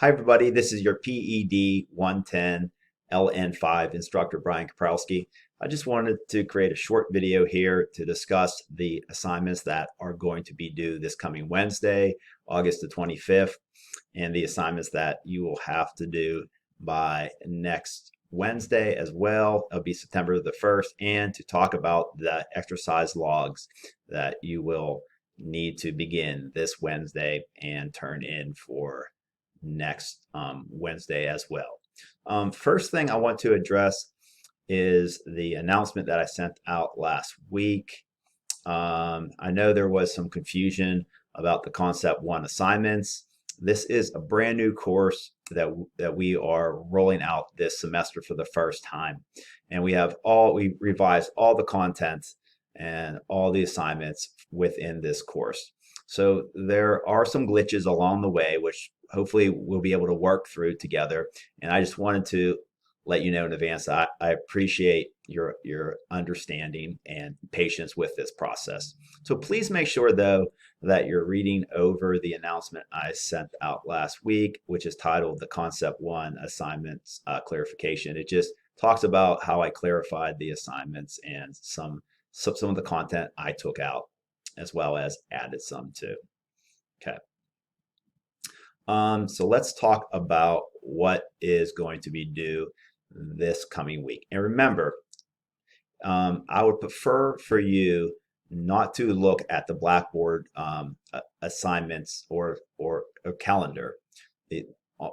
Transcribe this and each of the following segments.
Hi everybody, this is your PED-110 LN5 instructor Brian Kaprowski. I just wanted to create a short video here to discuss the assignments that are going to be due this coming Wednesday, August the 25th, and the assignments that you will have to do by next Wednesday as well. It'll be September the 1st, and to talk about the exercise logs that you will need to begin this Wednesday and turn in for next Wednesday as well. First thing I want to address is the announcement that I sent out last week. I know there was some confusion about the Concept 1 assignments. This is a brand new course that we are rolling out this semester for the first time. And we revised all the content and all the assignments within this course. So there are some glitches along the way, which hopefully we'll be able to work through together. And I just wanted to let you know in advance that I appreciate your understanding and patience with this process. So please make sure, though, that you're reading over the announcement I sent out last week, which is titled the Concept 1 Assignments Clarification. It just talks about how I clarified the assignments and some of the content I took out, as well as added some too. Okay. So let's talk about what is going to be due this coming week. And remember, I would prefer for you not to look at the Blackboard assignments or a calendar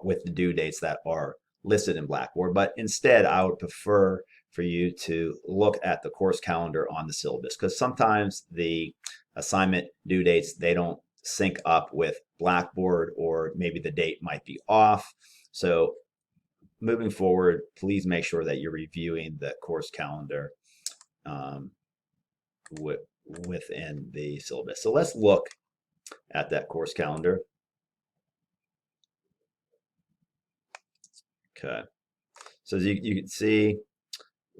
with the due dates that are listed in Blackboard, but instead I would prefer for you to look at the course calendar on the syllabus, because sometimes the assignment due dates, they don't sync up with Blackboard, or maybe the date might be off. So moving forward, please make sure that you're reviewing the course calendar within the syllabus. So let's look at that course calendar. Okay. So as you can see,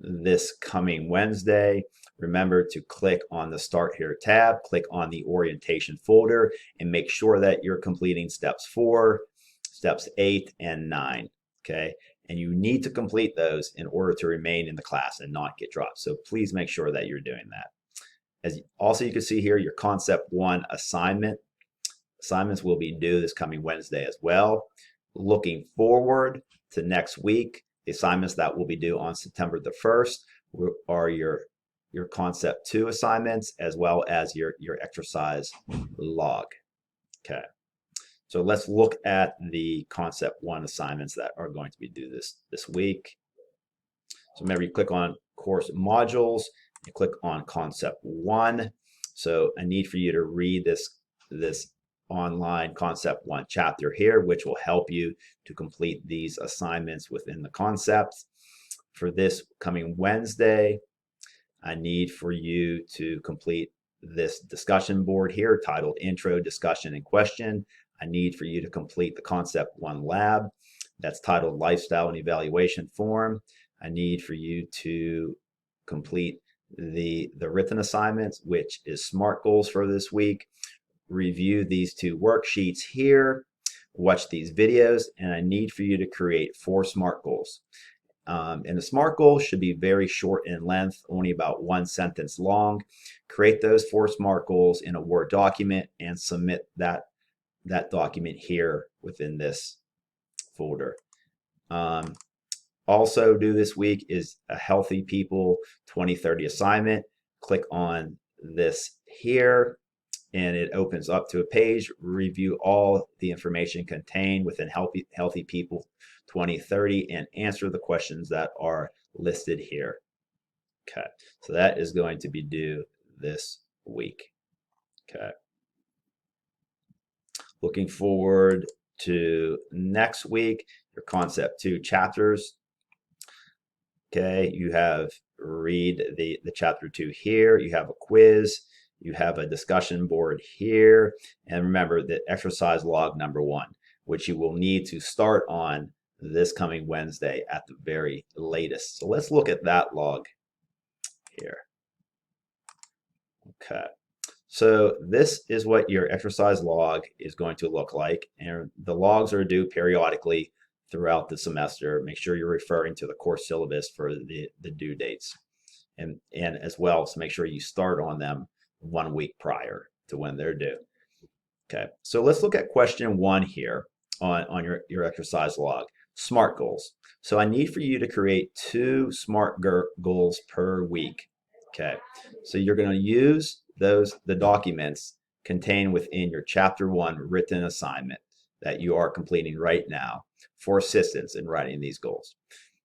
this coming Wednesday, remember to click on the Start Here tab, click on the orientation folder, and make sure that you're completing steps 4, steps 8, and 9. Okay, and you need to complete those in order to remain in the class and not get dropped. So please make sure that you're doing that. As also you can see here, your Concept 1 assignments will be due this coming Wednesday as well. Looking forward to next week, the assignments that will be due on September the 1st are your Concept 2 assignments, as well as your exercise log. Okay, so let's look at the Concept 1 assignments that are going to be due this week. So remember, you click on course modules, you click on Concept 1. So I need for you to read this online Concept 1 chapter here, which will help you to complete these assignments within the concepts. For this coming Wednesday, I need for you to complete this discussion board here titled Intro, Discussion, and Question. I need for you to complete the Concept 1 lab that's titled Lifestyle and Evaluation Form. I need for you to complete the written assignments, which is SMART goals for this week. Review these 2 worksheets here, watch these videos, and I need for you to create 4 SMART goals. And the SMART goals should be very short in length, only about 1 sentence long. Create those 4 SMART goals in a Word document and submit that document here within this folder. Also due this week is a Healthy People 2030 assignment. Click on this here, and it opens up to a page. Review all the information contained within Healthy People 2030 and answer the questions that are listed here. Okay, so that is going to be due this week. Okay. Looking forward to next week, your Concept 2 chapters. Okay, you have read the chapter 2 here. You have a quiz. You have a discussion board here. And remember the exercise log number 1, which you will need to start on this coming Wednesday at the very latest. So let's look at that log here. Okay, So this is what your exercise log is going to look like. And the logs are due periodically throughout the semester. Make sure you're referring to the course syllabus for the due dates. And as well, so make sure you start on them 1 week prior to when they're due. Okay, so let's look at question 1 here on your exercise log. SMART goals. So I need for you to create 2 SMART goals per week. Okay, so you're going to use the documents contained within your chapter 1 written assignment that you are completing right now for assistance in writing these goals.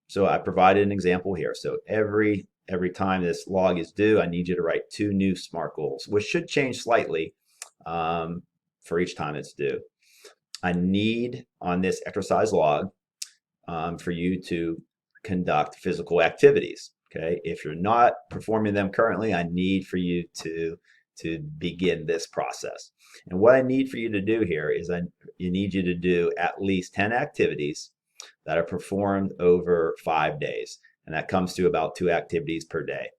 So I provided an example here. So every time this log is due, I need you to write 2 new SMART goals, which should change slightly for each time it's due. I need on this exercise log for you to conduct physical activities. Okay, if you're not performing them currently, I need for you to begin this process. And what I need for you to do here is you need you to do at least 10 activities that are performed over 5 days. And that comes to about 2 activities per day.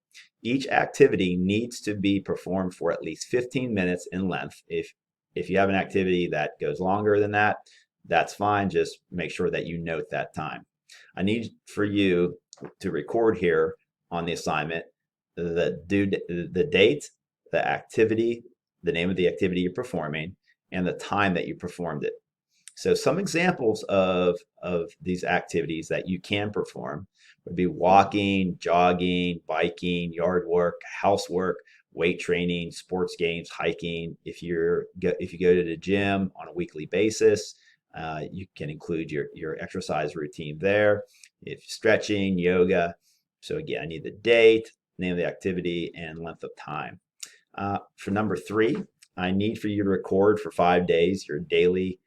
Each activity needs to be performed for at least 15 minutes in length. If you have an activity that goes longer than that, that's fine. Just make sure that you note that time. I need for you to record here on the assignment the date, the activity, the name of the activity you're performing, and the time that you performed it. So some examples of these activities that you can perform would be walking, jogging, biking, yard work, housework, weight training, sports games, hiking. If you go to the gym on a weekly basis, you can include your exercise routine there. If stretching, yoga. So again, I need the date, name of the activity, and length of time. For number 3, I need for you to record for 5 days your daily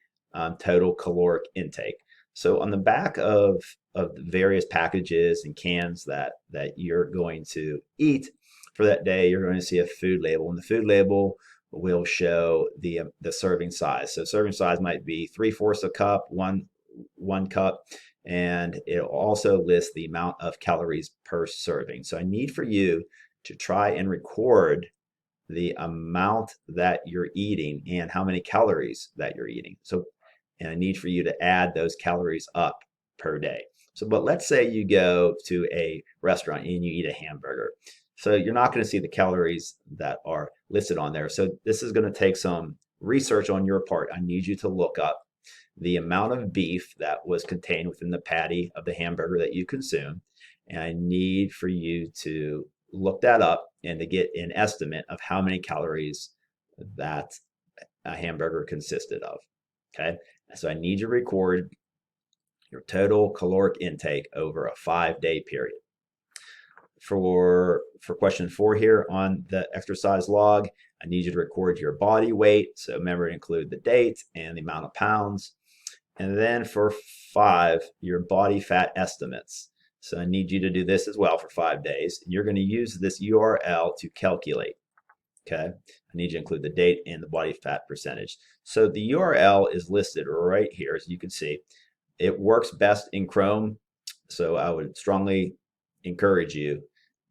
total caloric intake. So on the back of the various packages and cans that you're going to eat for that day, you're going to see a food label, and the food label will show the serving size. So serving size might be 3/4 a cup, one cup, and it'll also list the amount of calories per serving. So I need for you to try and record the amount that you're eating and how many calories that you're eating. So, and I need for you to add those calories up per day. So, but let's say you go to a restaurant and you eat a hamburger. So you're not going to see the calories that are listed on there. So this is going to take some research on your part. I need you to look up the amount of beef that was contained within the patty of the hamburger that you consume. And I need for you to look that up and to get an estimate of how many calories that a hamburger consisted of. Okay, so I need you to record your total caloric intake over a 5-day period. For question 4 here on the exercise log, I need you to record your body weight. So remember to include the date and the amount of pounds. And then for 5, your body fat estimates. So I need you to do this as well for 5 days. You're going to use this URL to calculate. Okay, I need you to include the date and the body fat percentage. So the URL is listed right here, as you can see. It works best in Chrome, so I would strongly encourage you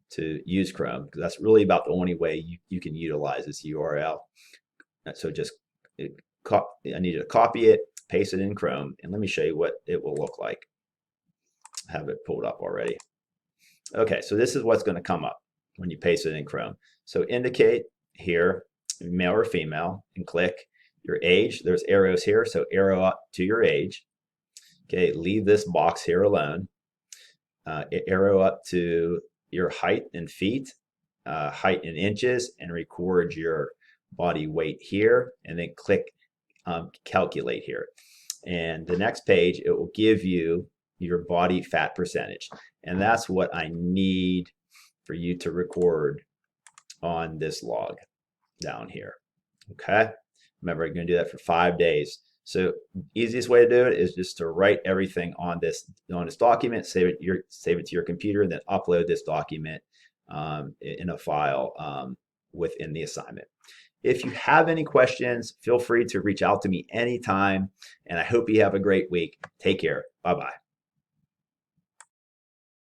to use Chrome, because that's really about the only way you can utilize this URL. So just I need you to copy it, paste it in Chrome, and let me show you what it will look like. I have it pulled up already. Okay, so this is what's going to come up when you paste it in Chrome. So indicate here, male or female, and click your age. There's arrows here, so arrow up to your age. Okay, leave this box here alone. Arrow up to your height in feet, height in inches, and record your body weight here, and then click calculate here. And the next page, it will give you your body fat percentage. And that's what I need for you to record on this log down here. Okay, remember, I'm going to do that for 5 days. So easiest way to do it is just to write everything on this document, save it to your computer, and then upload this document in a file within the assignment. If you have any questions, feel free to reach out to me anytime, and I hope you have a great week. Take care. Bye-bye.